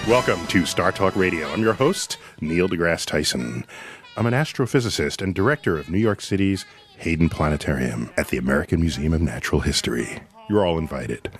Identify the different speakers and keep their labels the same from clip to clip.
Speaker 1: Welcome to StarTalk Radio. I'm your host, Neil deGrasse Tyson. I'm an astrophysicist and director of New York City's Hayden Planetarium at the American Museum of Natural History. You're all invited.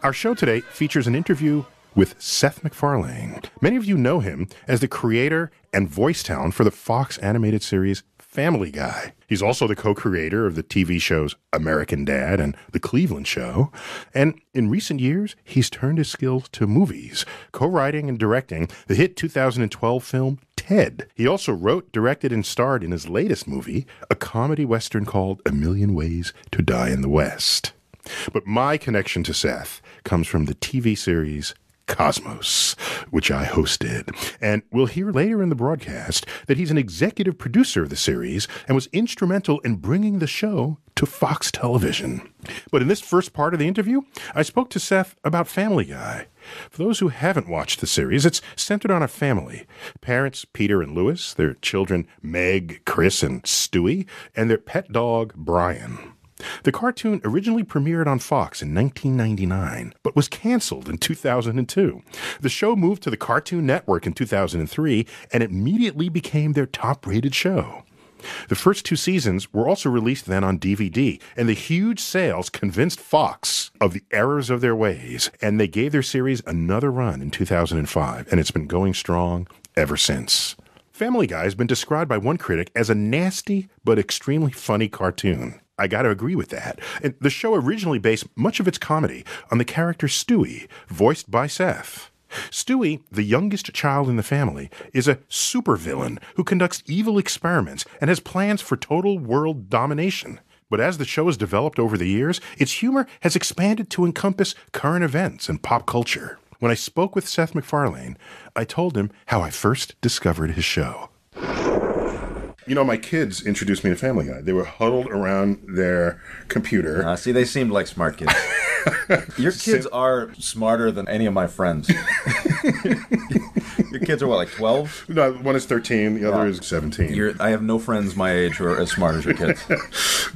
Speaker 1: Our show today features an interview with Seth MacFarlane. Many of you know him as the creator and voice talent for the Fox animated series Family Guy. He's also the co-creator of the TV shows American Dad and The Cleveland Show. And in recent years, he's turned his skills to movies, co-writing and directing the hit 2012 film Ted. He also wrote, directed, and starred in his latest movie, a comedy western called A Million Ways to Die in the West. But my connection to Seth comes from the TV series Cosmos, which I hosted. And we'll hear later in the broadcast that he's an executive producer of the series and was instrumental in bringing the show to Fox Television. But in this first part of the interview, I spoke to Seth about Family Guy. For those who haven't watched the series, it's centered on a family. Parents Peter and Louis, their children Meg, Chris, and Stewie, and their pet dog Brian. The cartoon originally premiered on Fox in 1999, but was canceled in 2002. The show moved to the Cartoon Network in 2003 and immediately became their top-rated show. The first two seasons were also released then on DVD, and the huge sales convinced Fox of the errors of their ways, and they gave their series another run in 2005, and it's been going strong ever since. Family Guy has been described by one critic as a nasty but extremely funny cartoon. I got to agree with that. And the show originally based much of its comedy on the character Stewie, voiced by Seth. Stewie, the youngest child in the family, is a supervillain who conducts evil experiments and has plans for total world domination. But as the show has developed over the years, its humor has expanded to encompass current events and pop culture. When I spoke with Seth MacFarlane, I told him how I first discovered his show. You know, my kids introduced me to Family Guy. They were huddled around their computer.
Speaker 2: See, they seemed like smart kids. Your kids are smarter than any of my friends. Your kids are what, like 12?
Speaker 1: No, one is 13, the other is 17.
Speaker 2: I have no friends my age who are as smart as your kids.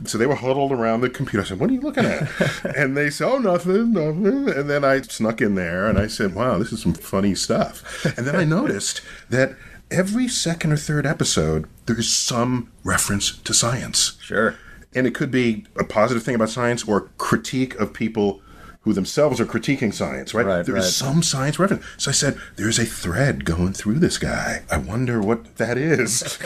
Speaker 1: So they were huddled around the computer. I said, what are you looking at? And they said, oh, nothing. And then I snuck in there and I said, wow, this is some funny stuff. And then I noticed that every second or third episode, there is some reference to science.
Speaker 2: Sure.
Speaker 1: And it could be a positive thing about science or critique of people who themselves are critiquing science, right? There's some science reference. So I said, there's a thread going through this guy. I wonder what that is.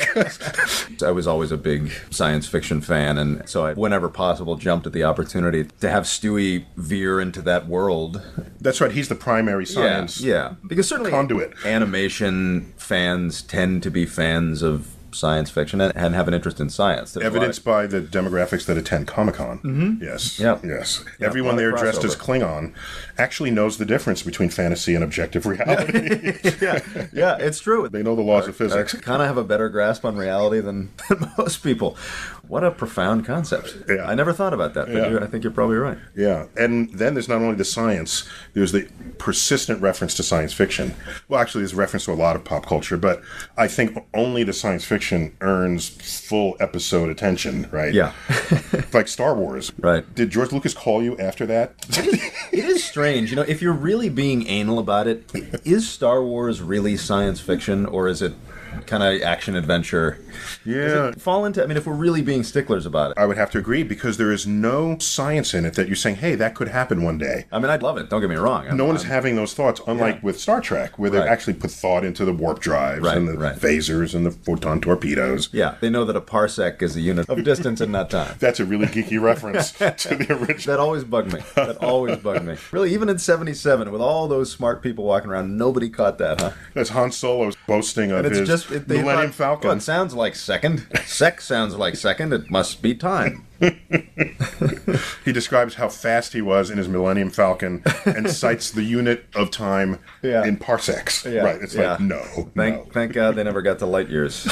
Speaker 2: I was always a big science fiction fan, and so I, whenever possible, jumped at the opportunity to have Stewie veer into that world.
Speaker 1: That's right. He's the primary science
Speaker 2: Because certainly
Speaker 1: conduit.
Speaker 2: Animation fans tend to be fans of science fiction and have an interest in science.
Speaker 1: Evidenced by the demographics that attend Comic-Con.
Speaker 2: Mm-hmm.
Speaker 1: Yes.
Speaker 2: Yep.
Speaker 1: Yes. Yep. Everyone there dressed as Klingon actually knows the difference between fantasy and objective reality.
Speaker 2: Yeah, it's true.
Speaker 1: They know the laws of physics.
Speaker 2: Kind of have a better grasp on reality than most people. What a profound concept.
Speaker 1: Yeah.
Speaker 2: I never thought about that, but I think you're probably right.
Speaker 1: Yeah. And then there's not only the science, there's the persistent reference to science fiction. Well, actually, there's reference to a lot of pop culture, but I think only the science fiction earns full episode attention, right?
Speaker 2: Yeah.
Speaker 1: Like Star Wars.
Speaker 2: Right.
Speaker 1: Did George Lucas call you after that?
Speaker 2: It is strange. You know, if you're really being anal about it, is Star Wars really science fiction, or is it kind of action-adventure?
Speaker 1: Yeah.
Speaker 2: Does it fall into, I mean, if we're really being sticklers about it.
Speaker 1: I would have to agree, because there is no science in it that you're saying, hey, that could happen one day.
Speaker 2: I mean, I'd love it. Don't get me wrong.
Speaker 1: No one's having those thoughts, unlike with Star Trek, where they actually put thought into the warp drives and the phasers and the photon torpedoes.
Speaker 2: Yeah, they know that a parsec is a unit of distance and not time.
Speaker 1: That's a really geeky reference to the original.
Speaker 2: That always bugged me. Really, even in 77, with all those smart people walking around, nobody caught that, huh?
Speaker 1: That's Han Solo's boasting of his Millennium Falcon.
Speaker 2: Well, it sounds like second. Sec sounds like second. It must be time.
Speaker 1: He describes how fast he was in his Millennium Falcon and cites the unit of time in parsecs.
Speaker 2: Yeah.
Speaker 1: Right. It's like, no.
Speaker 2: Thank God they never got to light years.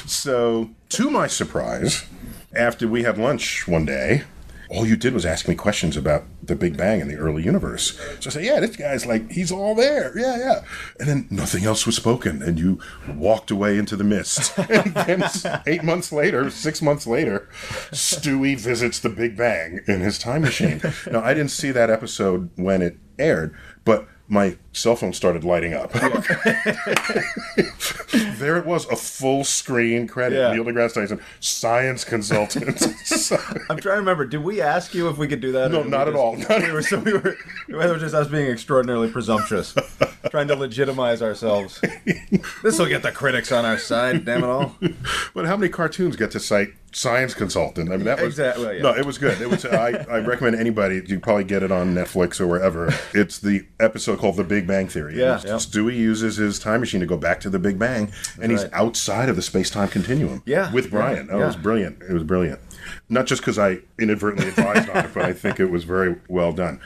Speaker 1: So, to my surprise, after we had lunch one day, all you did was ask me questions about the Big Bang and the early universe. So I said, yeah, this guy's like, he's all there. Yeah. And then nothing else was spoken, and you walked away into the mist. And then 6 months later, Stewie visits the Big Bang in his time machine. Now, I didn't see that episode when it aired, but my cell phone started lighting up. There it was, a full screen credit. Neil deGrasse Tyson, science consultant.
Speaker 2: I'm trying to remember. Did we ask you if we could do that?
Speaker 1: No, not at all.
Speaker 2: We were just us being extraordinarily presumptuous, trying to legitimize ourselves. This will get the critics on our side. Damn it all!
Speaker 1: But how many cartoons get to cite science consultant? I mean, that was
Speaker 2: exactly. Well, yeah.
Speaker 1: No, it was good. It was. I recommend anybody. You probably get it on Netflix or wherever. It's the episode called The Big Bang Theory.
Speaker 2: Yeah.
Speaker 1: Stewie uses his time machine to go back to the Big Bang, and he's outside of the space-time continuum.
Speaker 2: Yeah.
Speaker 1: With Brian.
Speaker 2: Yeah.
Speaker 1: It was brilliant. It was brilliant. Not just because I inadvertently advised on it, but I think it was very well done.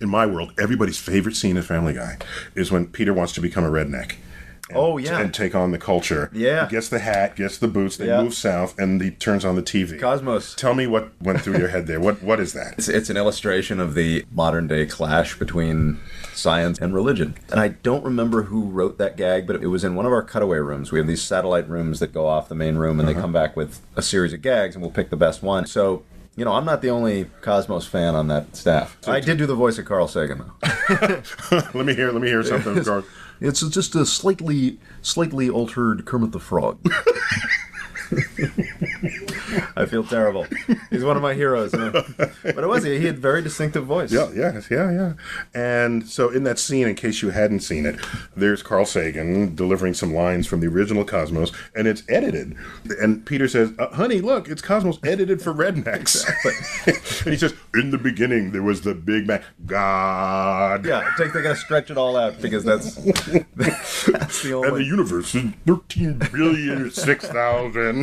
Speaker 1: In my world, everybody's favorite scene in Family Guy is when Peter wants to become a redneck. And take on the culture.
Speaker 2: Yeah.
Speaker 1: He gets the hat, gets the boots, they move south, and he turns on the TV.
Speaker 2: Cosmos.
Speaker 1: Tell me what went through your head there. What is that?
Speaker 2: It's an illustration of the modern-day clash between science and religion. And I don't remember who wrote that gag, but it was in one of our cutaway rooms. We have these satellite rooms that go off the main room, and they come back with a series of gags, and we'll pick the best one. So, you know, I'm not the only Cosmos fan on that staff. I did do the voice of Carl Sagan, though.
Speaker 1: Let me hear something, Carl.
Speaker 2: It's just a slightly altered Kermit the Frog. I feel terrible. He's one of my heroes. But it was, he had a very distinctive voice.
Speaker 1: Yeah. And so in that scene, in case you hadn't seen it, there's Carl Sagan delivering some lines from the original Cosmos, and it's edited. And Peter says, honey, look, it's Cosmos edited for rednecks. And he says, in the beginning, there was the Big Bang. God.
Speaker 2: Yeah, they got to stretch it all out, because that's the only...
Speaker 1: And the universe is 13,006,000.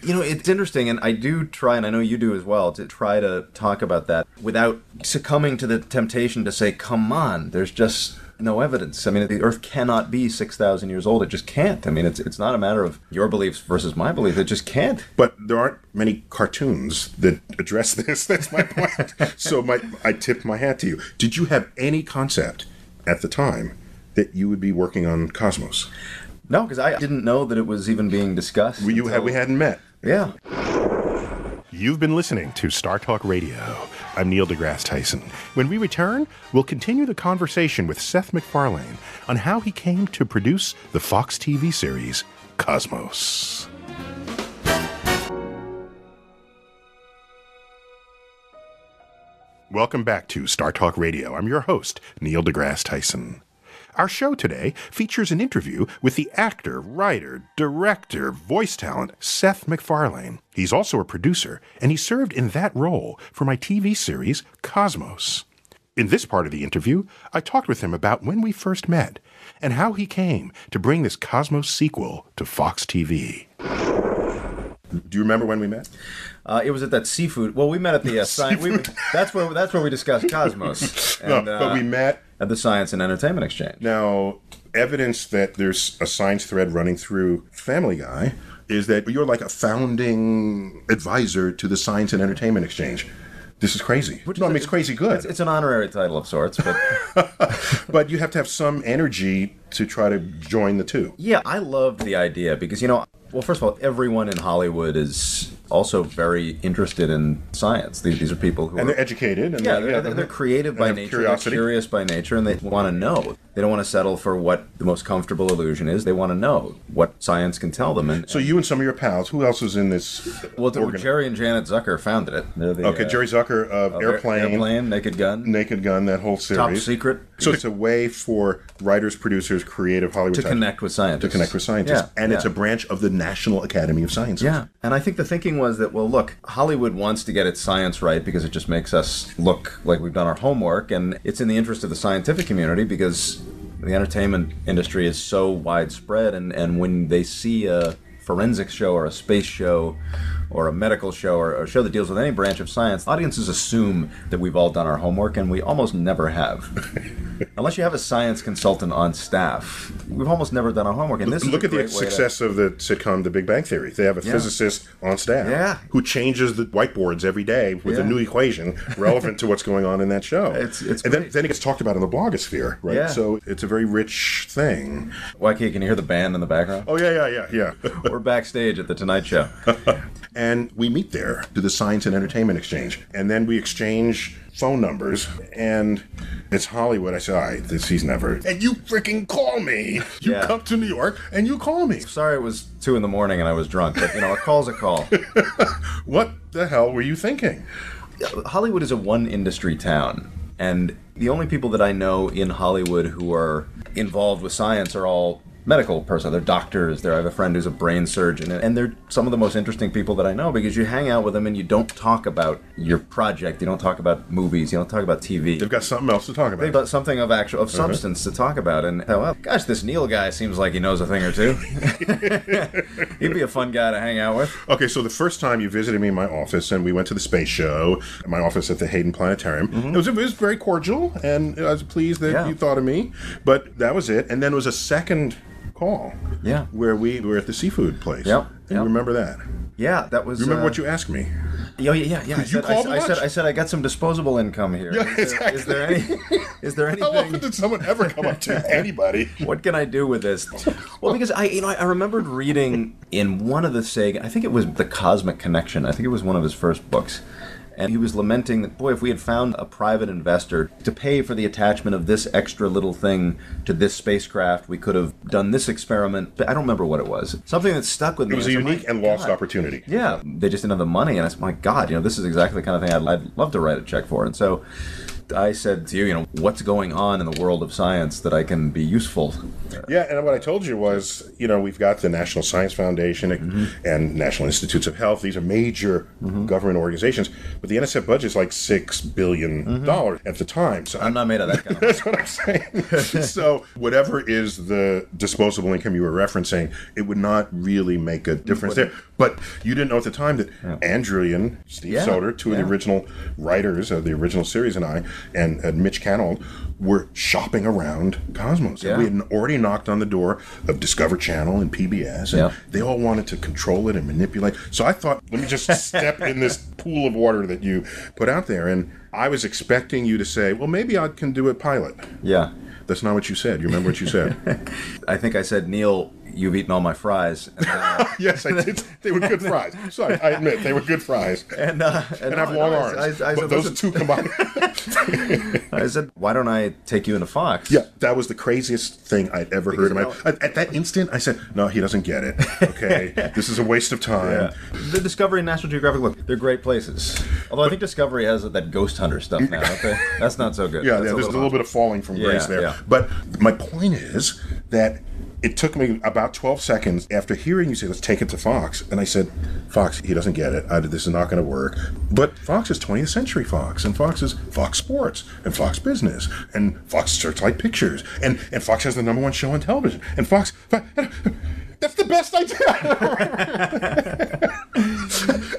Speaker 2: You know, it's interesting, and I do try, and I know you do as well, to try to talk about that without succumbing to the temptation to say, come on, there's just no evidence. I mean, the Earth cannot be 6,000 years old. It just can't. I mean, it's not a matter of your beliefs versus my belief. It just can't.
Speaker 1: But there aren't many cartoons that address this. That's my point. So I tip my hat to you. Did you have any concept at the time that you would be working on Cosmos?
Speaker 2: No, because I didn't know that it was even being discussed.
Speaker 1: We hadn't met.
Speaker 2: Yeah.
Speaker 1: You've been listening to StarTalk Radio. I'm Neil deGrasse Tyson. When we return, we'll continue the conversation with Seth MacFarlane on how he came to produce the Fox TV series Cosmos. Welcome back to StarTalk Radio. I'm your host, Neil deGrasse Tyson. Our show today features an interview with the actor, writer, director, voice talent, Seth MacFarlane. He's also a producer, and he served in that role for my TV series, Cosmos. In this part of the interview, I talked with him about when we first met and how he came to bring this Cosmos sequel to Fox TV. Do you remember when we met?
Speaker 2: It was at that seafood. Well, we met at the science. That's where we discussed Cosmos. And,
Speaker 1: but we met
Speaker 2: at the Science and Entertainment Exchange.
Speaker 1: Now, evidence that there's a science thread running through Family Guy is that you're like a founding advisor to the Science and Entertainment Exchange. This is crazy. It's crazy good.
Speaker 2: It's an honorary title of sorts, but
Speaker 1: but you have to have some energy to try to join the two.
Speaker 2: Yeah, I loved the idea because, well, first of all, everyone in Hollywood is also very interested in science. These are people who
Speaker 1: they're educated. And
Speaker 2: they're creative by nature.
Speaker 1: Curiosity.
Speaker 2: They're curious by nature, and they want to know. They don't want to settle for what the most comfortable illusion is. They want to know what science can tell them.
Speaker 1: So you and some of your pals, who else is in this?
Speaker 2: Well, Jerry and Janet Zucker founded it. They're
Speaker 1: Jerry Zucker of Airplane,
Speaker 2: Naked Gun,
Speaker 1: that whole series.
Speaker 2: Top Secret.
Speaker 1: So it's a way for writers, producers, creative Hollywood
Speaker 2: to connect with scientists.
Speaker 1: It's a branch of the National Academy of Sciences.
Speaker 2: Yeah, and I think the thinking was that, well, look, Hollywood wants to get its science right because it just makes us look like we've done our homework, and it's in the interest of the scientific community because the entertainment industry is so widespread, and when they see a forensics show or a space show or a medical show or a show that deals with any branch of science, audiences assume that we've all done our homework, and we almost never have. Unless you have a science consultant on staff, we've almost never done our homework. And this
Speaker 1: look at the success of the sitcom The Big Bang Theory. They have a physicist on staff who changes the whiteboards every day with a new equation relevant to what's going on in that show. Then it gets talked about in the blogosphere, right?
Speaker 2: Yeah.
Speaker 1: So it's a very rich thing.
Speaker 2: Wacky, can you hear the band in the background?
Speaker 1: Oh, yeah.
Speaker 2: We're backstage at the Tonight Show.
Speaker 1: And we meet there to the Science and Entertainment Exchange. And then we exchange phone numbers, and it's Hollywood. I said, all right, he's never. And you freaking call me. You come to New York and you call me.
Speaker 2: Sorry it was 2 a.m. and I was drunk, but, a call's a call.
Speaker 1: What the hell were you thinking?
Speaker 2: Hollywood is a one-industry town, and the only people that I know in Hollywood who are involved with science are all medical personnel. They're doctors. I have a friend who's a brain surgeon, and they're some of the most interesting people that I know because you hang out with them and you don't talk about your project. You don't talk about movies. You don't talk about TV.
Speaker 1: They've got something else to talk about.
Speaker 2: They've got something of substance to talk about. And, well, gosh, this Neil guy seems like he knows a thing or two. He'd be a fun guy to hang out with.
Speaker 1: Okay, so the first time you visited me in my office, and we went to the space show, my office at the Hayden Planetarium, it was very cordial, and I was pleased that you thought of me. But that was it. And then there was a second call.
Speaker 2: Yeah.
Speaker 1: Where we were at the seafood place.
Speaker 2: Yep.
Speaker 1: You remember that?
Speaker 2: Yeah, that was.
Speaker 1: You remember what you asked me?
Speaker 2: Yeah. I said I got some disposable income here.
Speaker 1: Yeah, exactly.
Speaker 2: Is there anything?
Speaker 1: How often did someone ever come up to anybody?
Speaker 2: What can I do with this? Well, because I remembered reading in one of the Sagan, I think it was The Cosmic Connection. I think it was one of his first books. And he was lamenting that, boy, if we had found a private investor to pay for the attachment of this extra little thing to this spacecraft, we could have done this experiment. I don't remember what it was. Something that stuck with me.
Speaker 1: It was a unique and lost opportunity.
Speaker 2: Yeah. They just didn't have the money. And I said, my God, this is exactly the kind of thing I'd love to write a check for. And so I said to you, what's going on in the world of science that I can be useful?
Speaker 1: Yeah, and what I told you was, we've got the National Science Foundation and National Institutes of Health. These are major government organizations, but the NSF budget is like $6 billion at the time. So
Speaker 2: I'm not made of that kind of
Speaker 1: That's what I'm saying. So whatever is the disposable income you were referencing, it would not really make a difference there. But you didn't know at the time that Andrew and Steve Soder, two of the original writers of the original series, and Mitch Canold were shopping around Cosmos. And we had already knocked on the door of Discover Channel and PBS, and they all wanted to control it and manipulate. So I thought, let me just step in this pool of water that you put out there. And I was expecting you to say, well, maybe I can do a pilot.
Speaker 2: Yeah.
Speaker 1: That's not what you said. You remember what you said?
Speaker 2: I think I said, Neil, you've eaten all my fries.
Speaker 1: Yes, I did. They were good fries. Sorry, I admit, they were good fries. And I have long arms. But those two combined.
Speaker 2: I said, why don't I take you into Fox?
Speaker 1: Yeah, that was the craziest thing I'd ever heard in my life. At that instant, I said, no, he doesn't get it. Okay, this is a waste of time.
Speaker 2: Yeah. The Discovery and National Geographic, look, they're great places. Although I think Discovery has that ghost hunter stuff now. Okay? That's not so good.
Speaker 1: Yeah, there's a little bit of falling from grace there. Yeah. But my point is that it took me about 12 seconds after hearing you say, let's take it to Fox. And I said, Fox, he doesn't get it. This is not going to work. But Fox is 20th Century Fox. And Fox is Fox Sports. And Fox Business. And Fox Searchlight Pictures. And Fox has the #1 show on television. And Fox... That's the best idea.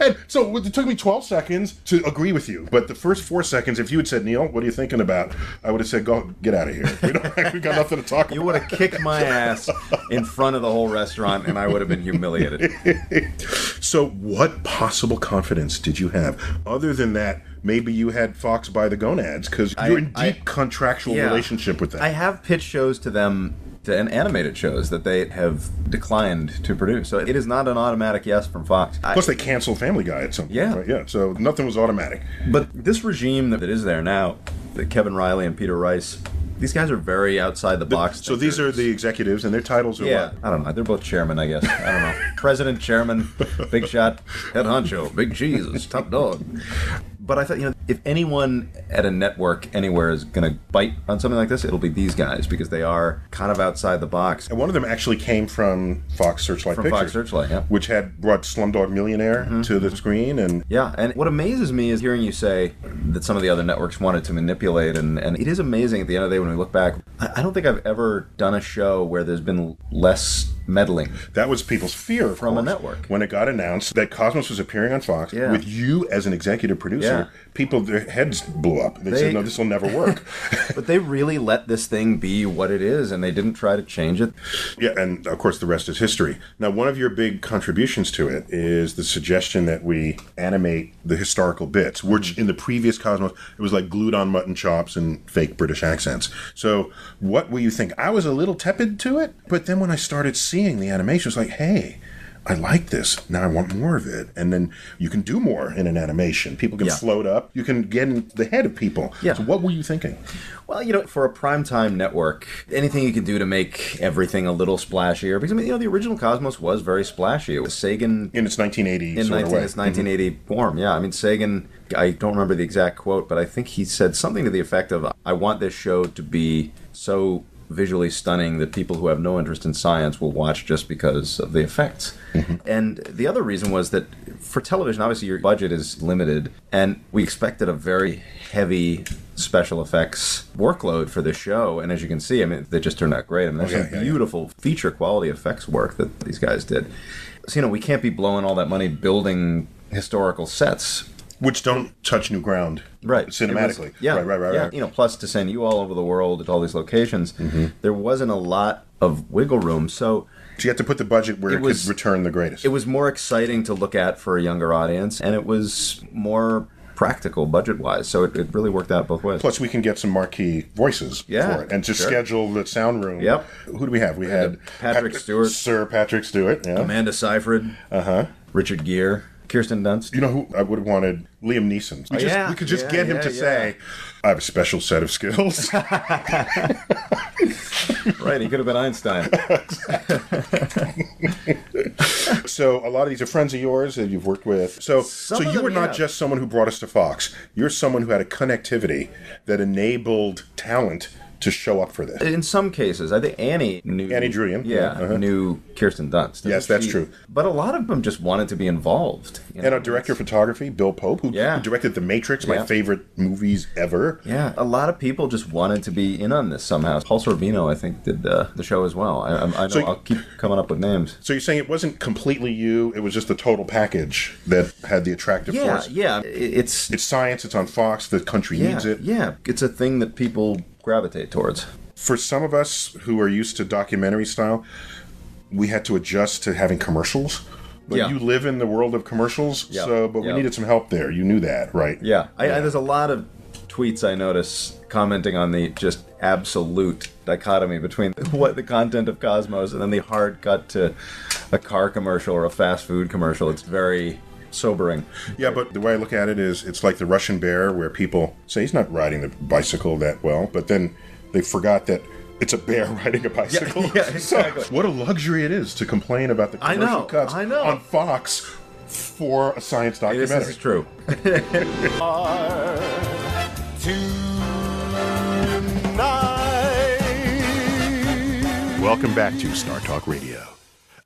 Speaker 1: And so it took me 12 seconds to agree with you. But the first 4 seconds, if you had said, Neil, what are you thinking about? I would have said, go, get out of here. We got nothing to talk about.
Speaker 2: You would have kicked my ass in front of the whole restaurant, and I would have been humiliated.
Speaker 1: So what possible confidence did you have? Other than that, maybe you had Fox by the gonads, because you're in deep contractual relationship with them.
Speaker 2: I have pitched shows to them, to animated shows that they have declined to produce. So it is not an automatic yes from Fox.
Speaker 1: Plus they canceled Family Guy at some point. Yeah. Right? Yeah. So nothing was automatic.
Speaker 2: But this regime that is there now, Kevin Riley and Peter Rice, these guys are very outside the box.
Speaker 1: So these are the executives, and their titles are what?
Speaker 2: I don't know. They're both chairman, I guess. I don't know. President, chairman, big shot, head honcho, big cheese, top dog. But I thought, if anyone at a network anywhere is going to bite on something like this, it'll be these guys, because they are kind of outside the box.
Speaker 1: And one of them actually came from Fox Searchlight Pictures.
Speaker 2: Fox Searchlight, yeah.
Speaker 1: Which had brought Slumdog Millionaire to the screen. And
Speaker 2: what amazes me is hearing you say that some of the other networks wanted to manipulate, and it is amazing at the end of the day when we look back. I don't think I've ever done a show where there's been less meddling.
Speaker 1: That was people's fear
Speaker 2: from a network.
Speaker 1: When it got announced that Cosmos was appearing on Fox with you as an executive producer, people, their heads blew up. They said, no, this will never work.
Speaker 2: But they really let this thing be what it is, and they didn't try to change it.
Speaker 1: Yeah, and of course the rest is history. Now, one of your big contributions to it is the suggestion that we animate the historical bits, which in the previous Cosmos, it was like glued on mutton chops and fake British accents. So what will you think? I was a little tepid to it, but then when I started seeing the animation, it's like, hey, I like this. Now I want more of it. And then you can do more in an animation. People can float up. You can get in the head of people.
Speaker 2: Yeah.
Speaker 1: So what were you thinking?
Speaker 2: Well, for a primetime network, anything you can do to make everything a little splashier. Because, the original Cosmos was very splashy. It was Sagan...
Speaker 1: In its 1980
Speaker 2: its
Speaker 1: way.
Speaker 2: 1980 form, yeah. Sagan, I don't remember the exact quote, but I think he said something to the effect of, I want this show to be so visually stunning that people who have no interest in science will watch just because of the effects. And the other reason was that for television, obviously your budget is limited, and we expected a very heavy special effects workload for the show, and as you can see, they just turned out great. There's some beautiful feature quality effects work that these guys did. So, we can't be blowing all that money building historical sets.
Speaker 1: Which don't touch new ground,
Speaker 2: right?
Speaker 1: Cinematically,
Speaker 2: right. Plus, to send you all over the world at all these locations, there wasn't a lot of wiggle room. So
Speaker 1: you had to put the budget where it could return the greatest.
Speaker 2: It was more exciting to look at for a younger audience, and it was more practical budget-wise. So it really worked out both ways.
Speaker 1: Plus, we can get some marquee voices for it, and to schedule the sound room.
Speaker 2: Yep.
Speaker 1: Who do we have? We had
Speaker 2: Patrick Stewart,
Speaker 1: Sir Patrick Stewart,
Speaker 2: Amanda Seyfried, Richard Gere. Kirsten Dunst.
Speaker 1: You know who I would have wanted? Liam Neeson. We could just get him to say, I have a special set of skills.
Speaker 2: Right, he could have been Einstein.
Speaker 1: So a lot of these are friends of yours that you've worked with. So you were not just someone who brought us to Fox. You're someone who had a connectivity that enabled talent to show up for this.
Speaker 2: In some cases, I think Annie drew him. Knew Kirsten Dunst.
Speaker 1: Yes, that's true.
Speaker 2: But a lot of them just wanted to be involved.
Speaker 1: And our director of photography, Bill Pope, who directed The Matrix, my favorite movies ever.
Speaker 2: Yeah, a lot of people just wanted to be in on this somehow. Paul Sorvino, I think, did the show as well. I know I'll keep coming up with names.
Speaker 1: So you're saying it wasn't completely you, it was just the total package that had the attractive force?
Speaker 2: Yeah. It's
Speaker 1: science, it's on Fox, the country needs it.
Speaker 2: Yeah, it's a thing that people gravitate towards.
Speaker 1: For some of us who are used to documentary style, we had to adjust to having commercials. But you live in the world of commercials, we needed some help there. You knew that, right?
Speaker 2: Yeah. There's a lot of tweets I notice commenting on the just absolute dichotomy between what the content of Cosmos and then the hard cut to a car commercial or a fast food commercial. It's very sobering.
Speaker 1: Yeah, but the way I look at it is it's like the Russian bear where people say he's not riding the bicycle that well, but then they forgot that it's a bear riding a bicycle.
Speaker 2: Yeah, exactly.
Speaker 1: So what a luxury it is to complain about the commercial cuts on Fox for a science documentary.
Speaker 2: This is true.
Speaker 1: Welcome back to StarTalk Radio.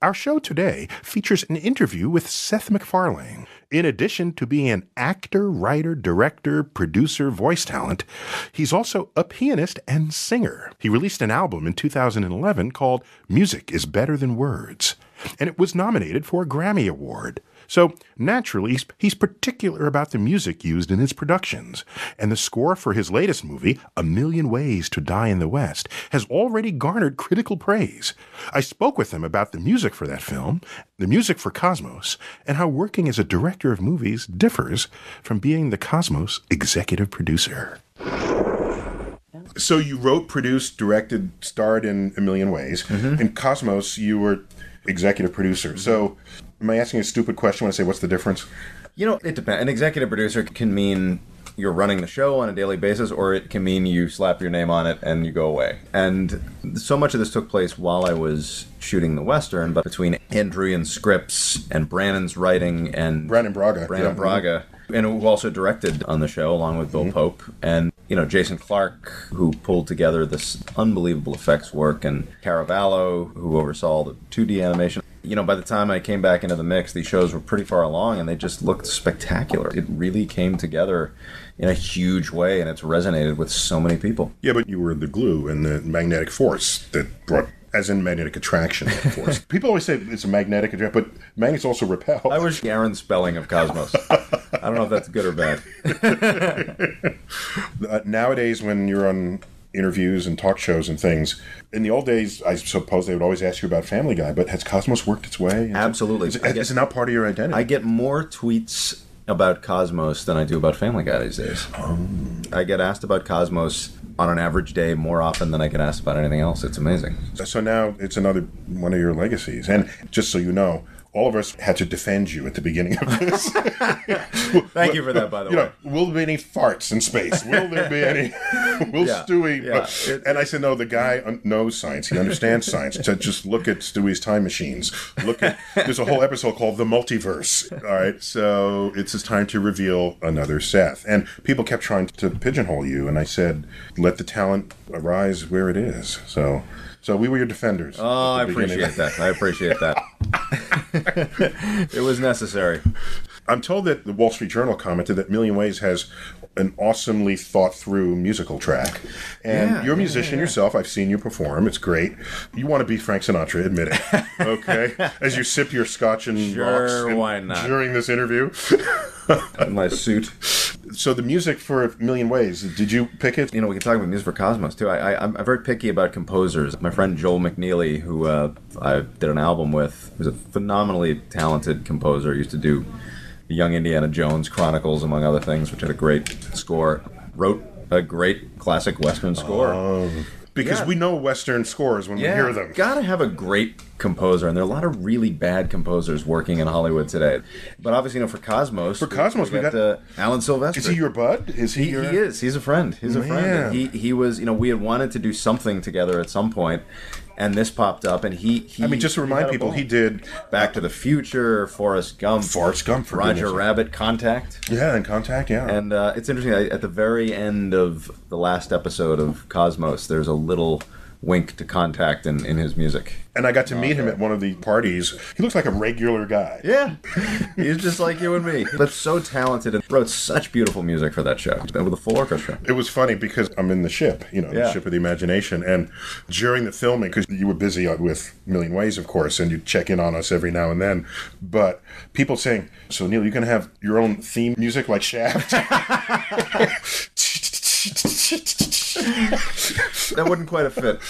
Speaker 1: Our show today features an interview with Seth MacFarlane. In addition to being an actor, writer, director, producer, voice talent, he's also a pianist and singer. He released an album in 2011 called Music is Better Than Words, and it was nominated for a Grammy Award. So, naturally, he's particular about the music used in his productions, and the score for his latest movie, A Million Ways to Die in the West, has already garnered critical praise. I spoke with him about the music for that film, the music for Cosmos, and how working as a director of movies differs from being the Cosmos executive producer. So you wrote, produced, directed, starred in A Million Ways. Mm-hmm. In Cosmos, you were executive producer. Mm-hmm. So am I asking a stupid question when I say what's the difference?
Speaker 2: It depends. An executive producer can mean you're running the show on a daily basis, or it can mean you slap your name on it and you go away. And so much of this took place while I was shooting the Western, but between Andrewian scripts and Brannon's writing and
Speaker 1: Brannon Braga.
Speaker 2: And who also directed on the show along with Bill Pope, and Jason Clarke, who pulled together this unbelievable effects work, and Caravallo, who oversaw the 2D animation. By the time I came back into the mix, these shows were pretty far along, and they just looked spectacular. It really came together in a huge way, and it's resonated with so many people.
Speaker 1: Yeah, but you were the glue and the magnetic force that brought, as in magnetic attraction force. People always say it's a magnetic attraction, but magnets also repel.
Speaker 2: I wish Aaron's spelling of Cosmos. I don't know if that's good or bad.
Speaker 1: Nowadays, when you're on interviews and talk shows and things, in the old days, I suppose they would always ask you about Family Guy, but has Cosmos worked its way?
Speaker 2: Absolutely.
Speaker 1: Is it now part of your identity?
Speaker 2: I get more tweets about Cosmos than I do about Family Guy these days. I get asked about Cosmos on an average day more often than I get asked about anything else. It's amazing.
Speaker 1: So now it's another one of your legacies. And just so you know, all of us had to defend you at the beginning of this.
Speaker 2: Thank you for that, by the way.
Speaker 1: Will there be any farts in space? Will there be any? Will Stewie?
Speaker 2: Yeah.
Speaker 1: And I said, no, the guy knows science. He understands science. So just look at Stewie's time machines. There's a whole episode called The Multiverse. All right, so it's just time to reveal another Seth. And people kept trying to pigeonhole you, and I said, let the talent arise where it is. So we were your defenders.
Speaker 2: Oh, I appreciate that. I appreciate that. It was necessary.
Speaker 1: I'm told that the Wall Street Journal commented that Million Ways has an awesomely thought-through musical track. And you're a musician yourself. I've seen you perform. It's great. You want to be Frank Sinatra, admit it. Okay? As you sip your scotch and rocks
Speaker 2: why not?
Speaker 1: During this interview.
Speaker 2: In my suit.
Speaker 1: So the music for Million Ways, did you pick it?
Speaker 2: We can talk about music for Cosmos, too. I'm very picky about composers. My friend Joel McNeely, who I did an album with, was a phenomenally talented composer. He used to do the Young Indiana Jones Chronicles, among other things, which had a great score. Wrote a great classic Western score.
Speaker 1: Because we know Western scores when we hear them.
Speaker 2: Gotta have a great composer, and there are a lot of really bad composers working in Hollywood today. But obviously, for Cosmos,
Speaker 1: we got
Speaker 2: Alan Silvestri.
Speaker 1: Is he your bud? Is he?
Speaker 2: He is. He's a friend. He's a friend. And he was. We had wanted to do something together at some point. And this popped up, and he
Speaker 1: just to remind people, he did
Speaker 2: Back to the Future, Forrest Gump,
Speaker 1: for
Speaker 2: Roger Rabbit, Contact.
Speaker 1: Yeah, and Contact, yeah.
Speaker 2: And it's interesting, at the very end of the last episode of Cosmos, there's a little wink to Contact in his music.
Speaker 1: And I got to meet him at one of the parties. He looks like a regular guy.
Speaker 2: Yeah. He's just like you and me. But so talented and wrote such beautiful music for that show with a full orchestra.
Speaker 1: It was funny because I'm in the ship, the ship of the imagination. And during the filming, because you were busy with Million Ways, of course, and you check in on us every now and then. But people saying, so Neil, you're going to have your own theme music like Shaft?
Speaker 2: That wouldn't quite have fit.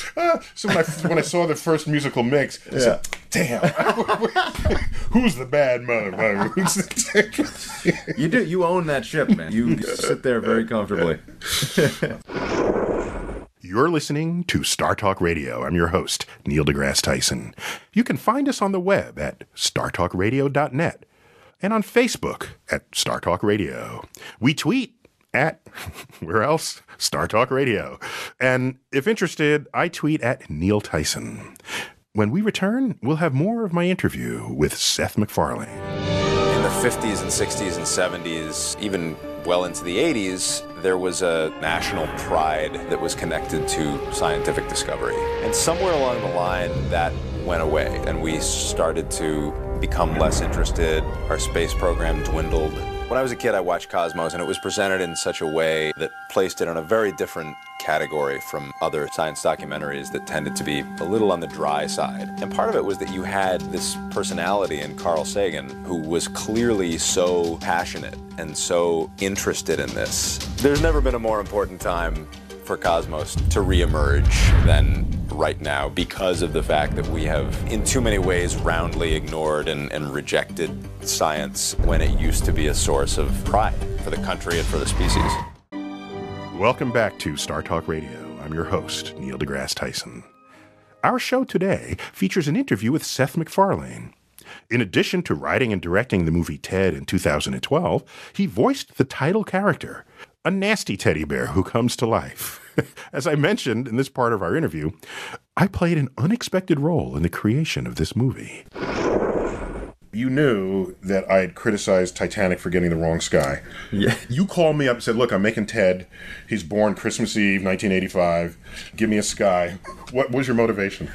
Speaker 1: So when I saw the first musical mix, I said, damn, who's the bad motherfucker?
Speaker 2: You own that ship, man. You sit there very comfortably.
Speaker 1: You're listening to StarTalk Radio. I'm your host, Neil deGrasse Tyson. You can find us on the web at startalkradio.net and on Facebook at StarTalk Radio. We tweet at, where else? StarTalk Radio. And if interested, I tweet at Neil Tyson. When we return, we'll have more of my interview with Seth MacFarlane.
Speaker 3: In the 50s and 60s and 70s, even well into the 80s, there was a national pride that was connected to scientific discovery. And somewhere along the line, that went away, and we started to become less interested. Our space program dwindled. When I was a kid, I watched Cosmos, and it was presented in such a way that placed it in a very different category from other science documentaries that tended to be a little on the dry side. And part of it was that you had this personality in Carl Sagan who was clearly so passionate and so interested in this. There's never been a more important time for Cosmos to reemerge than right now, because of the fact that we have in too many ways roundly ignored and rejected science when it used to be a source of pride for the country and for the species.
Speaker 1: Welcome back to StarTalk Radio. I'm your host, Neil deGrasse Tyson. Our show today features an interview with Seth MacFarlane. In addition to writing and directing the movie Ted in 2012, he voiced the title character, a nasty teddy bear who comes to life. As I mentioned in this part of our interview, I played an unexpected role in the creation of this movie. You knew that I had criticized Titanic for getting the wrong sky.
Speaker 2: Yeah.
Speaker 1: You called me up and said, look, I'm making Ted. He's born Christmas Eve, 1985. Give me a sky. What was your motivation?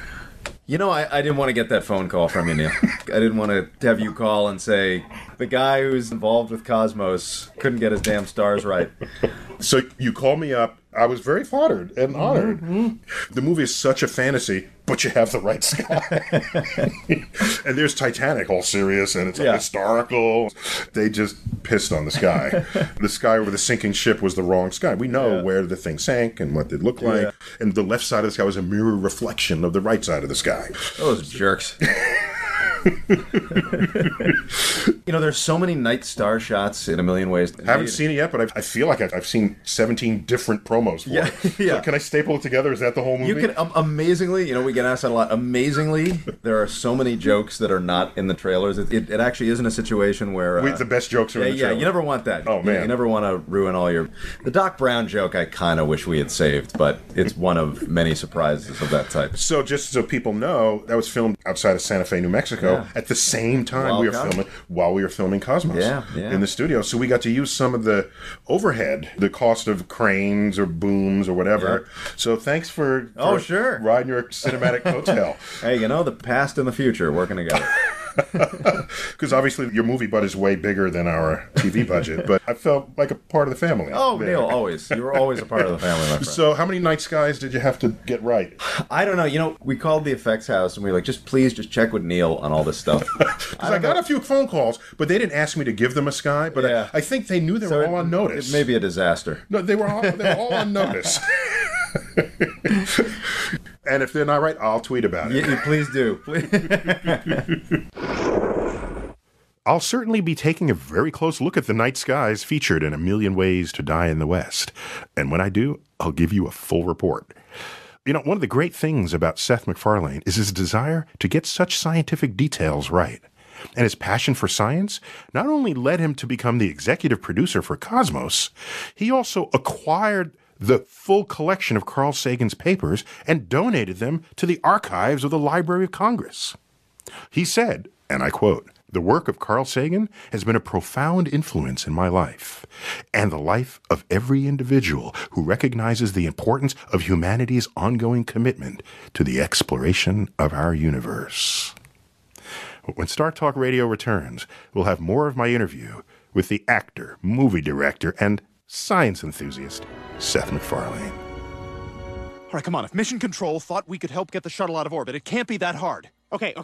Speaker 2: I didn't want to get that phone call from you, Neil. I didn't want to have you call and say, the guy who's involved with Cosmos couldn't get his damn stars right.
Speaker 1: So you called me up. I was very flattered and honored. Mm-hmm. The movie is such a fantasy, but you have the right sky. And there's Titanic, all serious, and it's historical. They just pissed on the sky. The sky over the sinking ship was the wrong sky. We know where the thing sank and what it looked like. Yeah. And the left side of the sky was a mirror reflection of the right side of the sky.
Speaker 2: Those jerks. There's so many night star shots in a million ways.
Speaker 1: I haven't seen it yet, but I feel like I've seen 17 different promos for it.
Speaker 2: Yeah.
Speaker 1: So can I staple it together? Is that the whole movie?
Speaker 2: You can, amazingly, we get asked that a lot. Amazingly, there are so many jokes that are not in the trailers. It actually isn't a situation where...
Speaker 1: the best jokes are in the trailer.
Speaker 2: Yeah, you never want that.
Speaker 1: Oh, man.
Speaker 2: You never want to ruin all your... The Doc Brown joke I kind of wish we had saved, but it's one of many surprises of that type.
Speaker 1: So just so people know, that was filmed outside of Santa Fe, New Mexico, at the same time while we were filming Cosmos in the studio. So we got to use some of the overhead, the cost of cranes or booms or whatever. Yeah. So thanks for riding your cinematic coattail.
Speaker 2: Hey, the past and the future working together.
Speaker 1: Because obviously your movie budget is way bigger than our TV budget, but I felt like a part of the family.
Speaker 2: Oh, there. Neil, always. You were always a part of the family, my friend.
Speaker 1: So how many night skies did you have to get right?
Speaker 2: I don't know. We called the effects house and we were like, please check with Neil on all this stuff.
Speaker 1: Because I got a few phone calls, but they didn't ask me to give them a sky, but I think they knew they were all on notice.
Speaker 2: It may be a disaster.
Speaker 1: No, they were all on notice. And if they're not right, I'll tweet about it.
Speaker 2: Yeah, please do.
Speaker 1: I'll certainly be taking a very close look at the night skies featured in A Million Ways to Die in the West. And when I do, I'll give you a full report. One of the great things about Seth MacFarlane is his desire to get such scientific details right. And his passion for science not only led him to become the executive producer for Cosmos, he also acquired the full collection of Carl Sagan's papers and donated them to the archives of the Library of Congress. He said, and I quote, "The work of Carl Sagan has been a profound influence in my life and the life of every individual who recognizes the importance of humanity's ongoing commitment to the exploration of our universe." When StarTalk Radio returns, we'll have more of my interview with the actor, movie director, and science enthusiast, Seth MacFarlane.
Speaker 4: All right, come on. If Mission Control thought we could help get the shuttle out of orbit, it can't be that hard.
Speaker 5: Okay,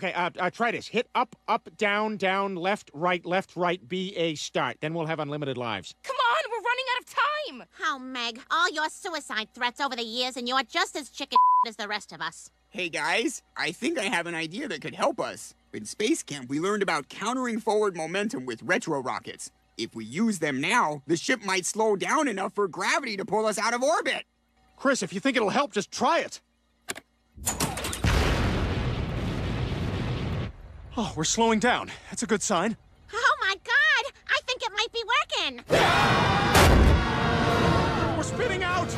Speaker 5: try this. Hit up, down, left, right, BA, start. Then we'll have unlimited lives.
Speaker 6: Come on, we're running out of time.
Speaker 7: Oh, Meg, all your suicide threats over the years, and you're just as chicken as the rest of us.
Speaker 8: Hey, guys, I think I have an idea that could help us. In space camp, we learned about countering forward momentum with retro rockets. If we use them now, the ship might slow down enough for gravity to pull us out of orbit.
Speaker 4: Chris, if you think it'll help, just try it. Oh, we're slowing down. That's a good sign.
Speaker 7: Oh, my God! I think it might be working!
Speaker 4: We're spinning out!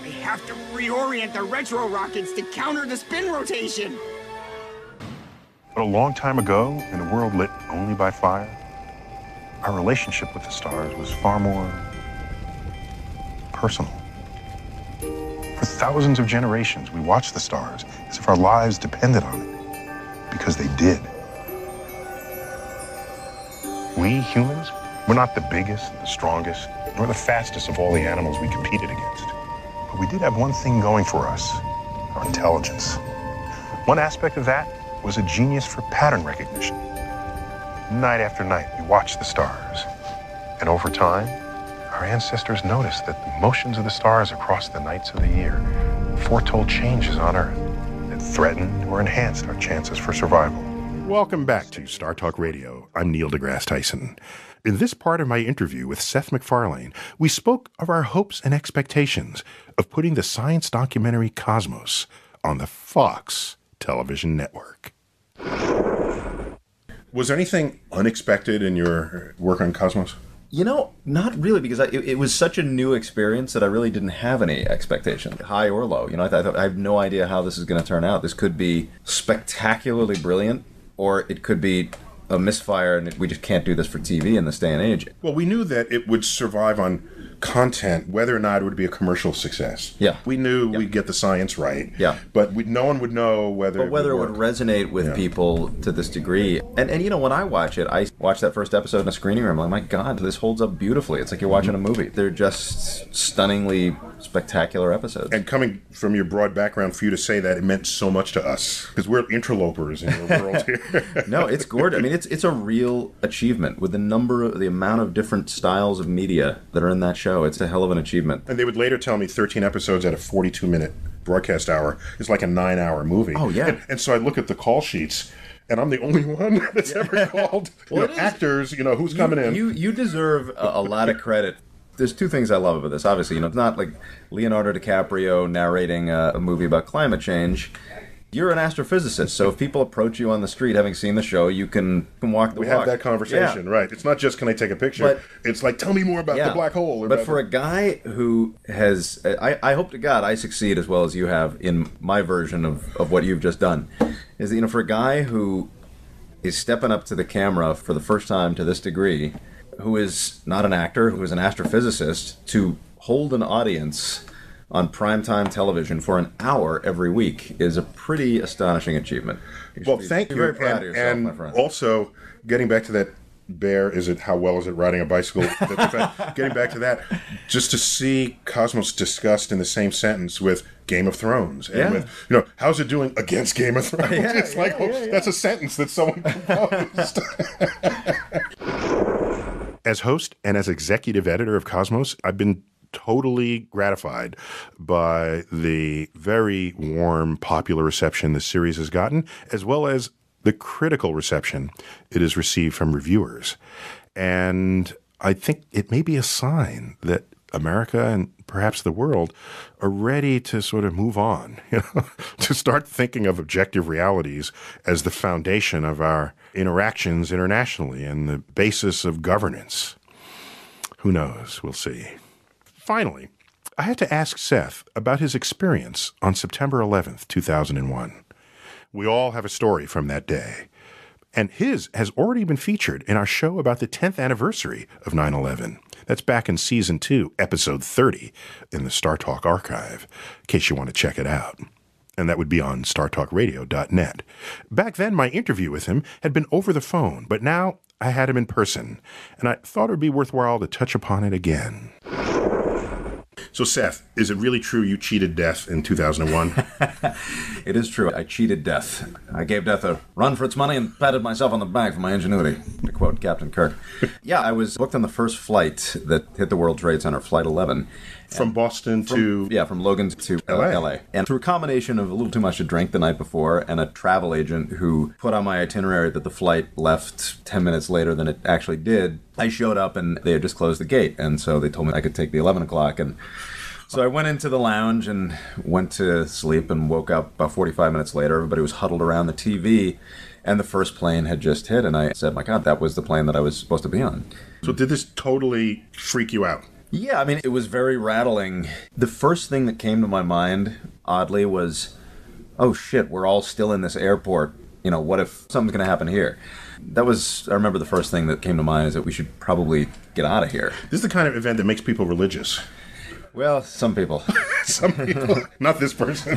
Speaker 8: We have to reorient the retro rockets to counter the spin rotation.
Speaker 1: But a long time ago, in a world lit only by fire, our relationship with the stars was far more personal. For thousands of generations, we watched the stars as if our lives depended on it, because they did. We humans, we're not the biggest, the strongest, nor the fastest of all the animals we competed against. But we did have one thing going for us, our intelligence. One aspect of that was a genius for pattern recognition. Night after night, we watched the stars. And over time, our ancestors noticed that the motions of the stars across the nights of the year foretold changes on Earth that threatened or enhanced our chances for survival. Welcome back to StarTalk Radio. I'm Neil deGrasse Tyson. In this part of my interview with Seth MacFarlane, we spoke of our hopes and expectations of putting the science documentary Cosmos on the Fox television network. Was there anything unexpected in your work on Cosmos?
Speaker 2: Not really, because it was such a new experience that I really didn't have any expectation, high or low. I thought I have no idea how this is going to turn out. This could be spectacularly brilliant, or it could be a misfire, and we just can't do this for TV in this day and age.
Speaker 1: Well, we knew that it would survive on content, whether or not it would be a commercial success.
Speaker 2: Yeah.
Speaker 1: We knew we'd get the science right.
Speaker 2: Yeah.
Speaker 1: But no one would know whether
Speaker 2: it would resonate with people to this degree. And when I watch it, I watch that first episode in a screening room. I'm like, my God, this holds up beautifully. It's like you're watching a movie. They're just stunningly spectacular episodes.
Speaker 1: And coming from your broad background, for you to say that, it meant so much to us, because we're interlopers in your world here.
Speaker 2: No, it's gorgeous. I mean, it's a real achievement with the amount of different styles of media that are in that show. It's a hell of an achievement.
Speaker 1: And they would later tell me 13 episodes at a 42-minute broadcast hour is like a 9-hour movie.
Speaker 2: Oh, yeah.
Speaker 1: And so I look at the call sheets, and I'm the only one that's ever called. Actors, who's coming in.
Speaker 2: You deserve a lot of credit. There's two things I love about this. Obviously, it's not like Leonardo DiCaprio narrating a movie about climate change. You're an astrophysicist, so if people approach you on the street having seen the show, you can walk the walk.
Speaker 1: We have that conversation, right? It's not just, can I take a picture? It's like, tell me more about the black hole.
Speaker 2: But for a guy who has... I hope to God I succeed as well as you have in my version of what you've just done. Is that, for a guy who is stepping up to the camera for the first time to this degree, who is not an actor, who is an astrophysicist, to hold an audience on primetime television for an hour every week is a pretty astonishing achievement.
Speaker 1: Well, thank you.
Speaker 2: Very proud of yourself, my friend.
Speaker 1: Also, getting back to that bear, how well is it riding a bicycle? Getting back to that, just to see Cosmos discussed in the same sentence with Game of Thrones, and with, how's it doing against Game of Thrones? That's a sentence that someone composed. As host and as executive editor of Cosmos, I've been totally gratified by the very warm, popular reception the series has gotten, as well as the critical reception it has received from reviewers. And I think it may be a sign that America and perhaps the world are ready to sort of move on, to start thinking of objective realities as the foundation of our interactions internationally and the basis of governance. Who knows? We'll see. Finally, I had to ask Seth about his experience on September 11th, 2001. We all have a story from that day, and his has already been featured in our show about the 10th anniversary of 9/11. That's back in Season 2, Episode 30 in the StarTalk archive, in case you want to check it out. And that would be on StarTalkRadio.net. Back then, my interview with him had been over the phone, but now I had him in person, and I thought it would be worthwhile to touch upon it again. So, Seth, is it really true you cheated death in 2001?
Speaker 2: It is true. I cheated death. I gave death a run for its money and patted myself on the back for my ingenuity, to quote Captain Kirk. Yeah, I was booked on the first flight that hit the World Trade Center, Flight 11.
Speaker 1: From Boston to...
Speaker 2: Yeah, from Logan to LA. And through a combination of a little too much to drink the night before and a travel agent who put on my itinerary that the flight left 10 minutes later than it actually did, I showed up and they had just closed the gate. And so they told me I could take the 11 o'clock. And so I went into the lounge and went to sleep and woke up about 45 minutes later. Everybody was huddled around the TV. And the first plane had just hit. And I said, my God, that was the plane that I was supposed to be on.
Speaker 1: So did this totally freak you out?
Speaker 2: Yeah, I mean, it was very rattling. The first thing that came to my mind, oddly, was, oh shit, we're all still in this airport. What if something's going to happen here? I remember the first thing that came to mind is that we should probably get out of here.
Speaker 1: This is the kind of event that makes people religious.
Speaker 2: Well, some people.
Speaker 1: Some people. Not this person.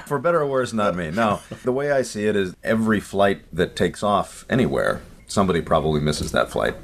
Speaker 2: For better or worse, not me. No, the way I see it is every flight that takes off anywhere, somebody probably misses that flight.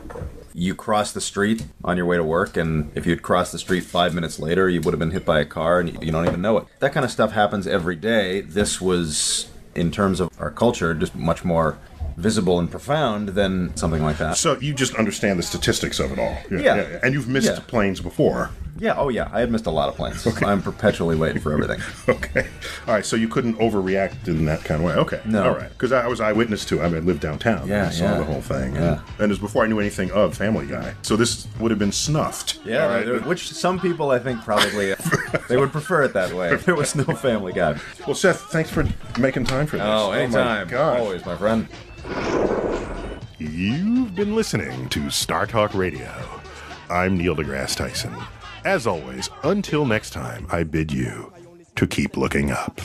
Speaker 2: You cross the street on your way to work, and if you'd crossed the street 5 minutes later, you would have been hit by a car, and you don't even know it. That kind of stuff happens every day. This was, in terms of our culture, just much more visible and profound than something like that.
Speaker 1: So you just understand the statistics of it all.
Speaker 2: Yeah.
Speaker 1: And you've missed planes before.
Speaker 2: Yeah, oh yeah, I had missed a lot of planes. Okay. I'm perpetually waiting for everything.
Speaker 1: Okay. All right, so you couldn't overreact in that kind of way. Okay.
Speaker 2: No.
Speaker 1: All right. Because I was eyewitness to it. I lived downtown.
Speaker 2: Yeah,
Speaker 1: I saw the whole thing.
Speaker 2: Yeah.
Speaker 1: And it was before I knew anything of Family Guy. So this would have been snuffed.
Speaker 2: Yeah,
Speaker 1: right?
Speaker 2: Which some people, I think, probably, they would prefer it that way if there was no Family Guy.
Speaker 1: Well, Seth, thanks for making time for this.
Speaker 2: Oh, anytime.
Speaker 1: Oh, my God.
Speaker 2: Always, my friend.
Speaker 1: You've been listening to StarTalk Radio. I'm Neil deGrasse Tyson. As always, until next time, I bid you to keep looking up.